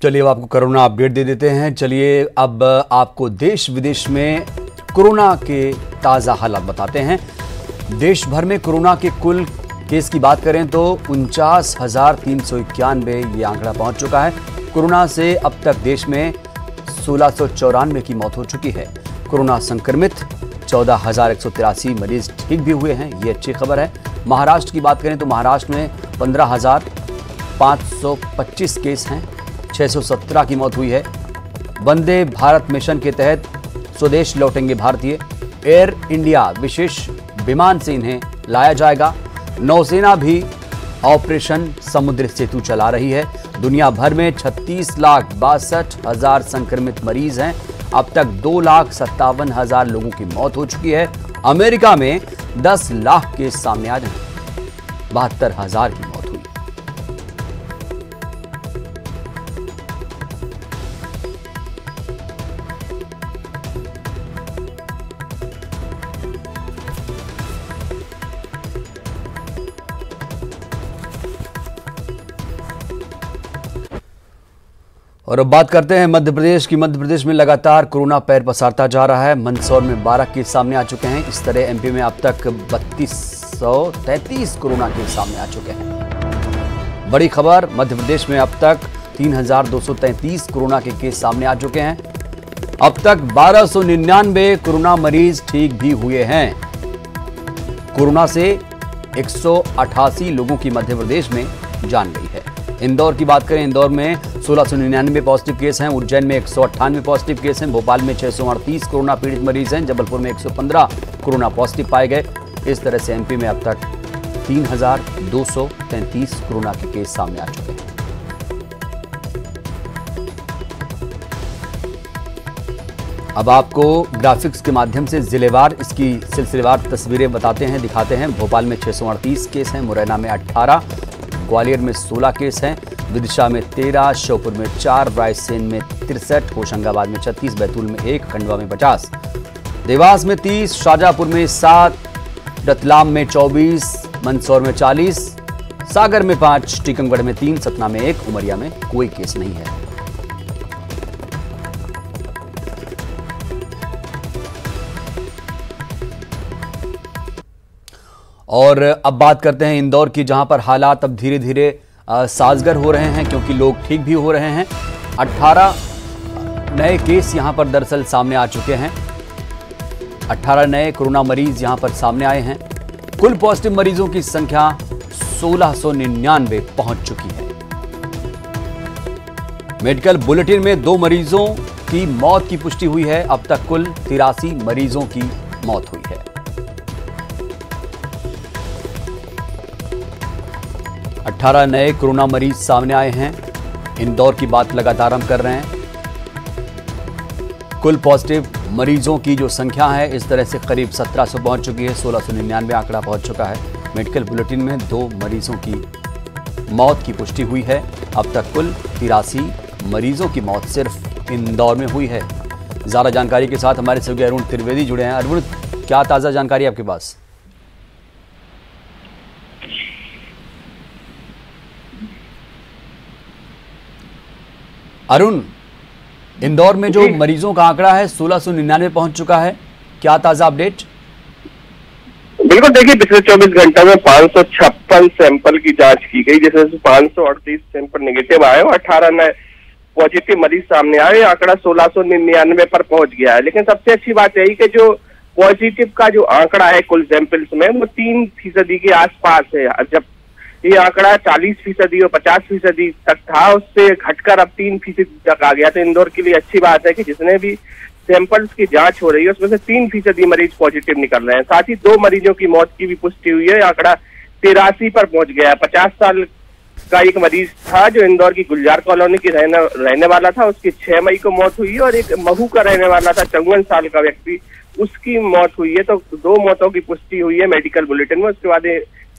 चलिए अब आपको कोरोना अपडेट दे देते हैं। चलिए अब आपको देश विदेश में कोरोना के ताज़ा हालात बताते हैं। देश भर में कोरोना के कुल केस की बात करें तो 49,391 ये आंकड़ा पहुंच चुका है। कोरोना से अब तक देश में 1694 की मौत हो चुकी है। कोरोना संक्रमित 14,183 मरीज ठीक भी हुए हैं, ये अच्छी खबर है। महाराष्ट्र की बात करें तो महाराष्ट्र में 15,525 केस हैं, 617 की मौत हुई है। वंदे भारत मिशन के तहत स्वदेश लौटेंगे भारतीय। एयर इंडिया विशेष विमान से इन्हें लाया जाएगा। नौसेना भी ऑपरेशन समुद्र सेतु चला रही है। दुनिया भर में 36,62,000 संक्रमित मरीज हैं। अब तक 2,57,000 लोगों की मौत हो चुकी है। अमेरिका में 10 लाख केस सामने आ रहे हैं, 72,000 की मौत हुई। और अब बात करते हैं मध्य प्रदेश की। मध्य प्रदेश में लगातार कोरोना पैर पसारता जा रहा है। मंदसौर में 12 केस सामने आ चुके हैं। इस तरह एमपी में अब तक 3233 कोरोना केस सामने आ चुके हैं। बड़ी खबर, मध्य प्रदेश में अब तक 3,233 कोरोना के केस सामने आ चुके हैं। अब तक 1,299 कोरोना मरीज ठीक भी हुए हैं। कोरोना से 188 लोगों की मध्य प्रदेश में जान गई है। इंदौर की बात करें, इंदौर में 1,699 पॉजिटिव केस हैं। उज्जैन में 198 पॉजिटिव केस हैं। भोपाल में 638 कोरोना पीड़ित मरीज हैं। जबलपुर में 115 कोरोना पॉजिटिव पाए गए। इस तरह से एमपी में अब तक 3,233 कोरोना के केस सामने आ चुके हैं। अब आपको ग्राफिक्स के माध्यम से जिलेवार इसकी सिलसिलेवार तस्वीरें बताते हैं, दिखाते हैं। भोपाल में 638 केस हैं, मुरैना में 18, ग्वालियर में 16 केस हैं, विदिशा में 13, श्योपुर में 4, रायसेन में 63, होशंगाबाद में 36, बैतूल में 1, खंडवा में 50, देवास में 30, शाजापुर में 7, रतलाम में 24, मंदसौर में 40, सागर में 5, टीकमगढ़ में 3, सतना में 1, उमरिया में कोई केस नहीं है। और अब बात करते हैं इंदौर की, जहां पर हालात अब धीरे धीरे साजगर हो रहे हैं क्योंकि लोग ठीक भी हो रहे हैं। 18 नए केस यहां पर दरअसल सामने आ चुके हैं। 18 नए कोरोना मरीज यहां पर सामने आए हैं। कुल पॉजिटिव मरीजों की संख्या 1,699 पहुंच चुकी है। मेडिकल बुलेटिन में 2 मरीजों की मौत की पुष्टि हुई है। अब तक कुल 83 मरीजों की मौत हुई है। 18 नए कोरोना मरीज सामने आए हैं। इंदौर की बात लगातार हम कर रहे हैं। कुल पॉजिटिव मरीजों की जो संख्या है इस तरह से करीब 1700 पहुंच चुकी है। 1,699 आंकड़ा पहुंच चुका है। मेडिकल बुलेटिन में 2 मरीजों की मौत की पुष्टि हुई है। अब तक कुल 83 मरीजों की मौत सिर्फ इंदौर में हुई है। ज्यादा जानकारी के साथ हमारे सहयोगी अरुण त्रिवेदी जुड़े हैं। अरुण, क्या ताजा जानकारी आपके पास? अरुण, इंदौर में जो मरीजों का आंकड़ा है 1,699 पहुंच चुका है, क्या ताजा अपडेट? बिल्कुल, देखिए पिछले 24 घंटों में 556 सैंपल की जांच की गई, जिसमें से 538 सैंपल नेगेटिव आए और 18 नए पॉजिटिव मरीज सामने आए। आंकड़ा 1,699 पर पहुंच गया है। लेकिन सबसे अच्छी बात यही कि जो पॉजिटिव का जो आंकड़ा है कुल सैंपल्स में वो 3% के आसपास है। जब ये आंकड़ा 40% और 50% तक था, उससे घटकर अब 3% तक आ गया। तो इंदौर के लिए अच्छी बात है कि जितने भी सैंपल्स की जांच हो रही है उसमें से 3% मरीज पॉजिटिव निकल रहे हैं। साथ ही 2 मरीजों की मौत की भी पुष्टि हुई है। आंकड़ा 83 पर पहुंच गया है। 50 साल का एक मरीज था जो इंदौर की गुलजार कॉलोनी की रहने वाला था, उसकी 6 मई को मौत हुई है। और एक महू का रहने वाला था 54 साल का व्यक्ति, उसकी मौत हुई है। तो 2 मौतों की पुष्टि हुई है मेडिकल बुलेटिन में। उसके बाद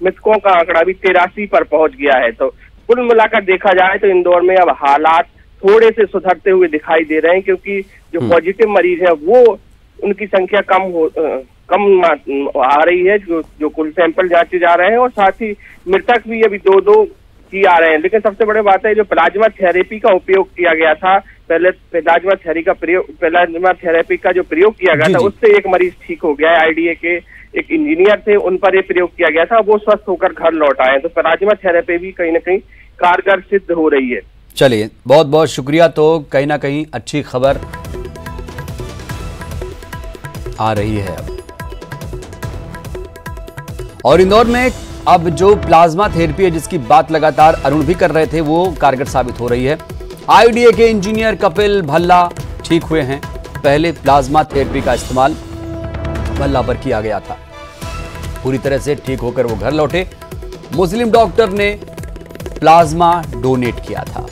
मृतकों का आंकड़ा भी 83 पर पहुंच गया है। तो कुल मिलाकर देखा जाए तो इंदौर में अब हालात थोड़े से सुधरते हुए दिखाई दे रहे हैं, क्योंकि जो पॉजिटिव मरीज हैं वो उनकी संख्या कम आ रही है, जो कुल सैंपल जांचे जा रहे हैं। और साथ ही मृतक भी अभी 2-2 की आ रहे हैं। लेकिन सबसे बड़ी बात है जो प्लाज्मा थेरेपी का उपयोग किया गया था, पहले प्लाज्मा थेरेपी का जो प्रयोग किया गया था उससे एक मरीज ठीक हो गया है। आईडीए के एक इंजीनियर थे, उन पर ये प्रयोग किया गया था, वो स्वस्थ होकर घर लौट आए। तो प्लाज्मा थेरेपी भी कहीं ना कहीं कारगर सिद्ध हो रही है। चलिए, बहुत बहुत शुक्रिया। तो कहीं ना कहीं अच्छी खबर आ रही है अब। और इंदौर में अब जो प्लाज्मा थेरेपी है जिसकी बात लगातार अरुण भी कर रहे थे, वो कारगर साबित हो रही है। आईडीए के इंजीनियर कपिल भल्ला ठीक हुए हैं। पहले प्लाज्मा थेरेपी का इस्तेमाल भल्ला पर किया गया था, पूरी तरह से ठीक होकर वो घर लौटे। मुस्लिम डॉक्टर ने प्लाज्मा डोनेट किया था।